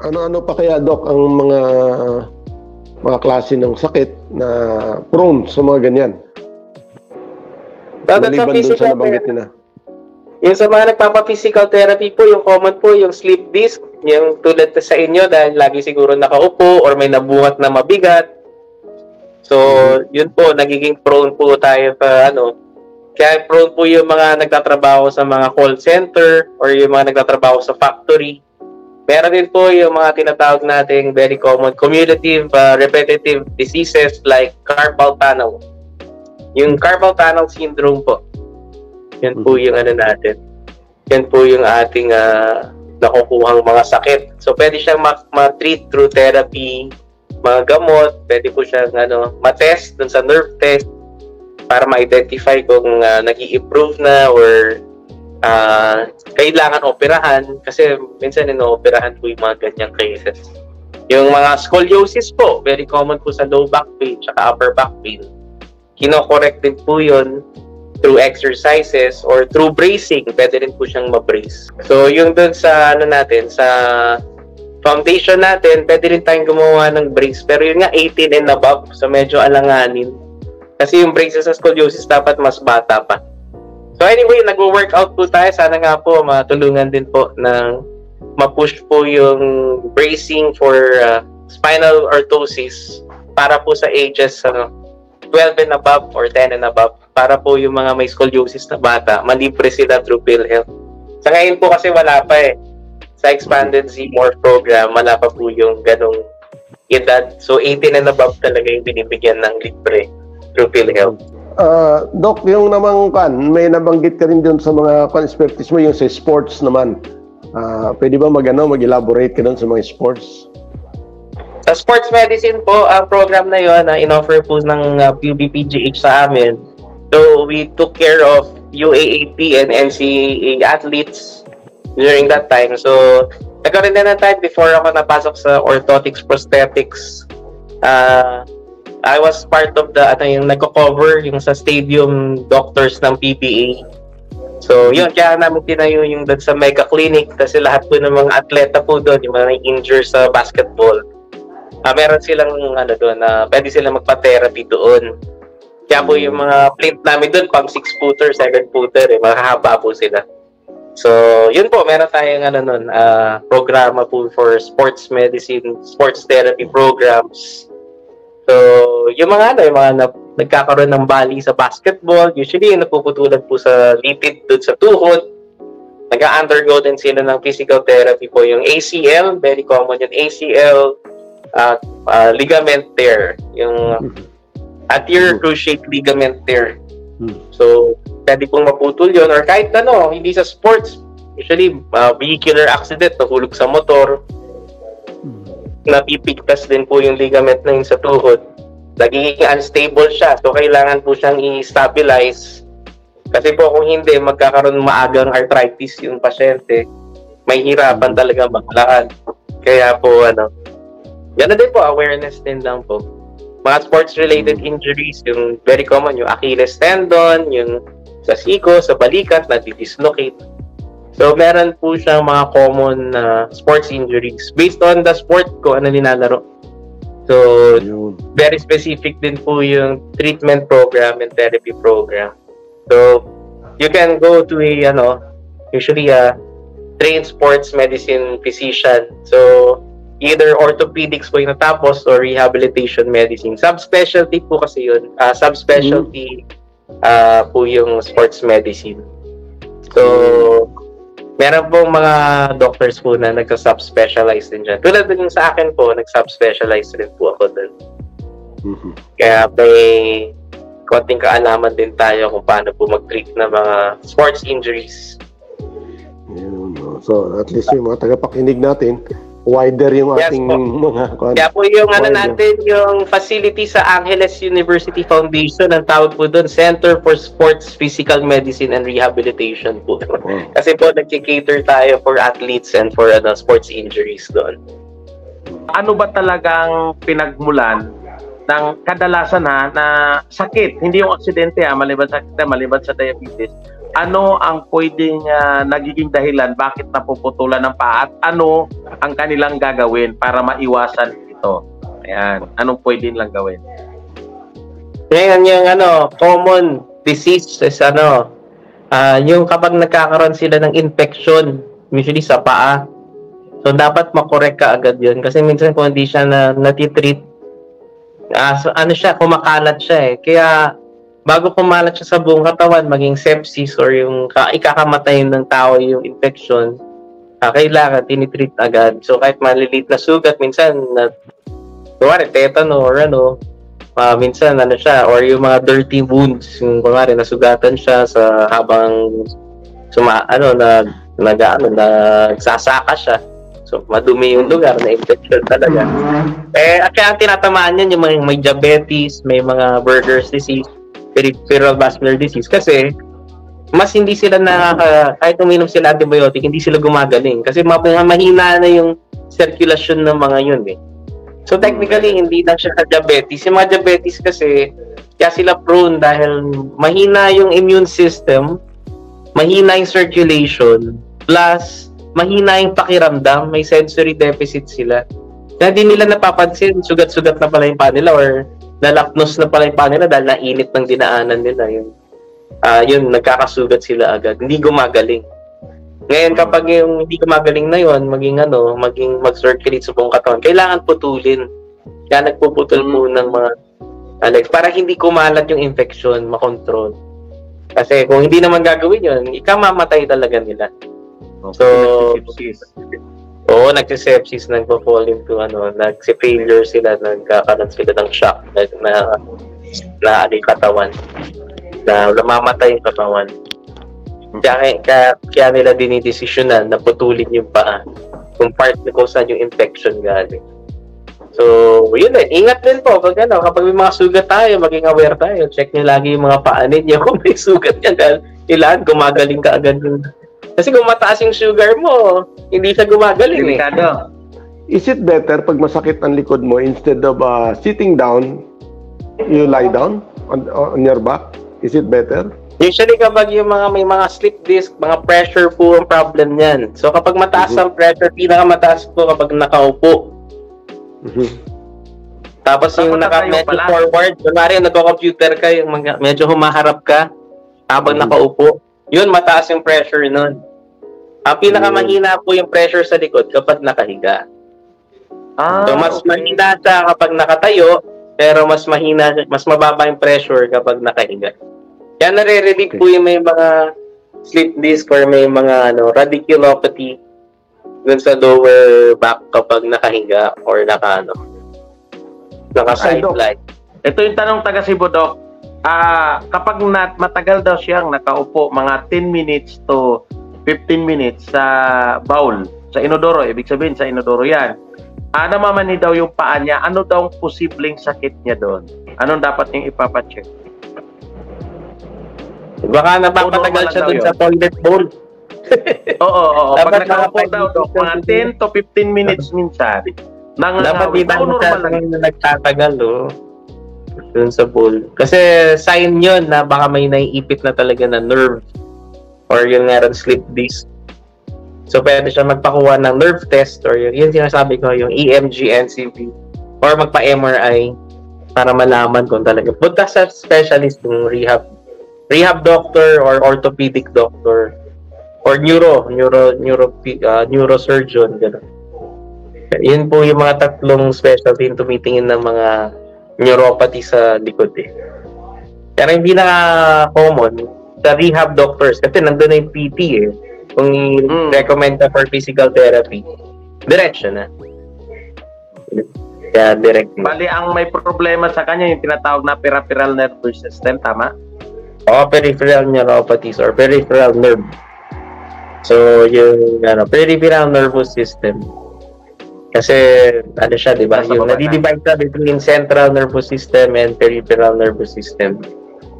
Ano-ano pa kaya, Doc, ang mga klase ng sakit na prone sa mga ganyan? Maliban dun sa nabanggit nila. Yung sa mga nagpapa-physical therapy po, yung common po, yung slip disc, yung tulad sa inyo dahil lagi siguro nakaupo or may nabuhat na mabigat. So, yun po, nagiging prone po tayo pa, kaya prone po yung mga nagtatrabaho sa mga call center or yung mga nagtatrabaho sa factory. Meron din po yung mga tinatawag nating very common cumulative repetitive diseases like carpal tunnel. Yung carpal tunnel syndrome po. Yan po yung natin. Yan po yung ating nakukuhang mga sakit. So, pwede siyang ma-treat through therapy, mga gamot. Pwede po siyang ma-test dun sa nerve test para ma-identify kung nag-i-improve na or kailangan operahan kasi minsan ino-operahan po yung mga ganyang cases. Yung mga scoliosis po, very common po sa low back pain at upper back pain. Kino-correct din po yun through exercises or through bracing. Pwede rin po siyang ma-brace. So, yung dun sa sa foundation natin, pwede rin tayong gumawa ng brace. Pero yun nga, 18 and above. So, medyo alanganin. Kasi yung braces sa scoliosis dapat mas bata pa. So anyway, nag-workout po tayo. Sana nga po matulungan din po ng ma-push po yung bracing for spinal orthosis para po sa ages 12 and above or 10 and above para po yung mga may scoliosis na bata, malibre sila through PhilHealth. Sa ngayon po kasi wala pa sa expanded Z-Morph program, wala pa po yung ganong edad. So 18 and above talaga yung binibigyan ng libre through PhilHealth. Doc, yung namang may nabanggit ka rin dun sa mga expertise mo, yung sa sports naman. Pwede ba mag-elaborate ka dun sa mga sports? Sa sports medicine po, ang program na yun, in-offer po ng PUBPGH sa amin. So, we took care of UAAP and NCAA athletes during that time. So, nagkaroon na ng time before ako napasok sa orthotics, prosthetics. I was part of the yung nagko-cover yung sa stadium doctors ng PBA. So, yun, kaya namin tinayo yung doon sa mega clinic kasi lahat po ng mga atleta po doon, yung mga injured sa basketball. Meron silang doon na pwede silang magpa-therapy doon. Kaya po yung mga plate namin doon, pang 6-footer, 7-footer, makahaba po sila. So, yun po, meron tayong programa po for sports medicine, sports therapy programs. So, yung mga nagkakaroon ng bali sa basketball, usually napuputulan po sa lipid doon sa tuhod. Nag-undergo din sila ng physical therapy po. Yung ACL, very common yung ACL, ligament tear, yung anterior cruciate ligament tear. So, pwede pong maputol yun or kahit hindi sa sports. Usually, vehicular accident, nahulog sa motor, napipigtas din po yung ligament na yun sa tuhod. Nagiging unstable siya. So, kailangan po siyang i-stabilize. Kasi po kung hindi, magkakaroon maagang arthritis yung pasyente. May hirapan talaga maglakad. Kaya po, gano'n din po, awareness din lang po. Mga sports-related injuries, yung very common, yung Achilles tendon, yung sa siko, sa balikat, nadi-dislocate. So, meron po siyang mga common sports injuries based on the sport ko nilalaro. So, very specific din po yung treatment program and therapy program. So, you can go to usually a trained sports medicine physician. So, either orthopedics po yung natapos or rehabilitation medicine. Subspecialty po kasi yun. Subspecialty po yung sports medicine. So, meron pong mga doctors po na nagsa-subspecialize din dyan. Tulad din yung sa akin po, nag-subspecialize rin po ako dun. Kaya may konting kaalaman din tayo kung paano po mag-treat ng mga sports injuries. So, at least yung mga tagapakinig natin, wider yung ating mga... Kaya po yung natin, yung facility sa Angeles University Foundation, ang tawag po doon, Center for Sports Physical Medicine and Rehabilitation po. Kasi po, nag-cater tayo for athletes and for sports injuries doon. Ano ba talagang pinagmulan ng kadalasan na sakit? Hindi yung aksidente maliban sa diabetes. ano ang pwedeng nagiging dahilan bakit napuputulan ng paa at ano ang kanilang gagawin para maiwasan ito. Ayan, anong pwede nilang gawin? Ngayon, yung common disease is yung kapag nagkakaroon sila ng infection, usually sa paa. So, dapat makorek ka agad yun. Kasi minsan kung hindi siya natitreat, kumakalat siya eh. Kaya, bago kumalat siya sa buong katawan, maging sepsis or yung ikakamatay ng tao yung infection, kailangan tinitreat agad. So, kahit maliliit na sugat, minsan, kumari, tetano or minsan or yung mga dirty wounds, yung kumari nasugatan siya sa habang nagsasaka siya. So madumi yung lugar, na infection talaga. Kaya ang tinatamaan yan yung may diabetes, may mga Buerger's disease, peripheral vascular disease, kasi mas hindi sila kahit uminom sila antibiotic, hindi sila gumagaling kasi mahina na yung circulation ng mga yun eh. So technically, hindi lang siya diabetes. Yung mga diabetes kasi, kaya sila prone dahil mahina yung immune system, mahina yung circulation, plus mahina yung pakiramdam, may sensory deficit sila. Kaya di nila napapansin, sugat-sugat na pala yung paa nila or nalapnos na pala yung paa nila dahil nainit ng dinaanan nila. Yun, nagkakasugat sila agad. Hindi gumagaling. Ngayon, kapag yung hindi gumagaling na yun, maging mag-circulate sa buong katawan, kailangan putulin. Kaya nagpuputol po ng mga para hindi kumalat yung infection, makontrol. Kasi kung hindi naman gagawin yun, ikamamatay talaga nila. So, nagsisepsis, nagpo-fall into nagsi-failure sila, nagkakaroon sila ng shock na katawan, na namamatay yung katawan. Kaya nila dinidesisyonan na putulin yung paa kung saan yung infection galing. So, yun ingat din po kapag may mga sugat tayo, maging aware tayo. Check nyo lagi yung mga paa ninyo kung may sugat yan dahil kailangan gumagaling ka agad. Kasi kung mataas yung sugar mo, hindi siya gumagaling. Is it better pag masakit ang likod mo, instead of sitting down, you lie down on your back? Is it better? Usually kapag yung may mga slip disc, mga pressure po ang problem niyan. So kapag mataas ang pressure, pinakamataas po kapag nakaupo. Tapos yung medyo forward, kunwari yung nagko-computer ka, yung medyo humaharap ka habang nakaupo, yun, mataas yung pressure nun. Ang pinakamahina po yung pressure sa likod kapag nakahiga. So mas mahina siya kapag nakatayo, pero mas mababa yung pressure kapag nakahiga. Kaya nare-relieve po yung may mga slip disc or may mga radiculopathy dun sa lower back kapag nakahiga or naka-sideline. Ito yung tanong taga Cebu, Doc. Kapag matagal daw siyang nakaupo, mga 10 minutes to 15 minutes sa bowl, sa inodoro, ibig sabihin sa inodoro yan, namamani daw yung paa niya, ano daw ang posibleng sakit niya doon? Anong dapat niyang ipapacheck? Baka napapatagal siya dun sa toilet bowl. Oo. Pag nakaupo daw, Doc, mga 10 to 15 minutes minsan, dapat di ba nagtatagal, dun sa bowl. Kasi sign yun na baka may naiipit na talaga na nerve or yung meron slip disc. So, pwede siya magpakuha ng nerve test or yun sinasabi ko, yung EMG, NCV or magpa-MRI para malaman kung talaga. Punta sa specialist, yung rehab doctor or orthopedic doctor or neurosurgeon, gano'n. Yun po yung mga tatlong specialty yung tumitingin ng mga neuropathy sa likod eh. Pero hindi na common sa rehab doctors kasi nandun na yung PT eh. Kung recommend ka for physical therapy, diretso na. Kaya direct. Bali, ang may problema sa kanya yung tinatawag na peripheral nervous system, tama? Peripheral neuropathies or peripheral nerve. So, yung peripheral nervous system. Kasi, siya, di ba? Yung nadi-divide siya between central nervous system and peripheral nervous system.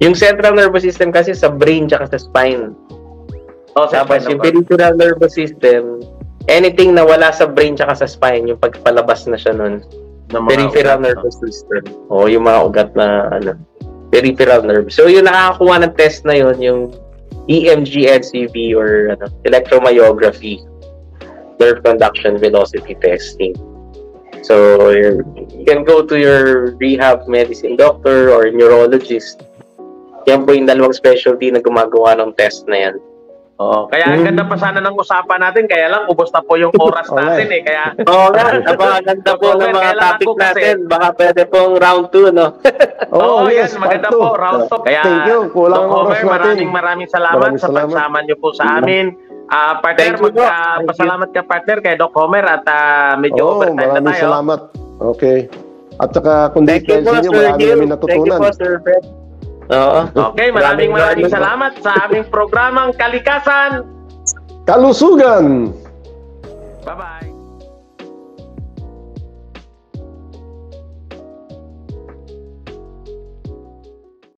Yung central nervous system kasi sa brain tsaka sa spine. Tapos yung peripheral nervous system, anything na wala sa brain tsaka sa spine, yung pagpalabas na siya nun, peripheral nervous system. Yung mga ugat na peripheral nerve. So, yung nakakakuha ng test na yun, yung EMG, NCV, or electromyography, nerve conduction velocity testing. So you can go to your rehab medicine doctor or neurologist. Yan po yung dalawang specialty na gumagawa ng test na yan. Oh, kaya ang ganda pa sana ng usapan natin, kaya lang ubos na po yung oras natin eh. Kaya napakaganda po ng mga topic natin. Baka pwede pong round 2, no? Yes, maganda po, round 2. Kaya, thank you. Kulang Doc Homer, oras natin. maraming salamat sa pagsama niyo po sa amin. Partner, pasalamat ka partner kay Doc Homer at medyo overtime na maraming tayo. salamat. Okay. At saka kung Thank you dahil po, sa inyo, Sir marami Gil. kami natutunan. Thank you po, Sir Fred. Okay, maraming salamat sa aming programang Kalikasan. Kalusugan! Bye-bye.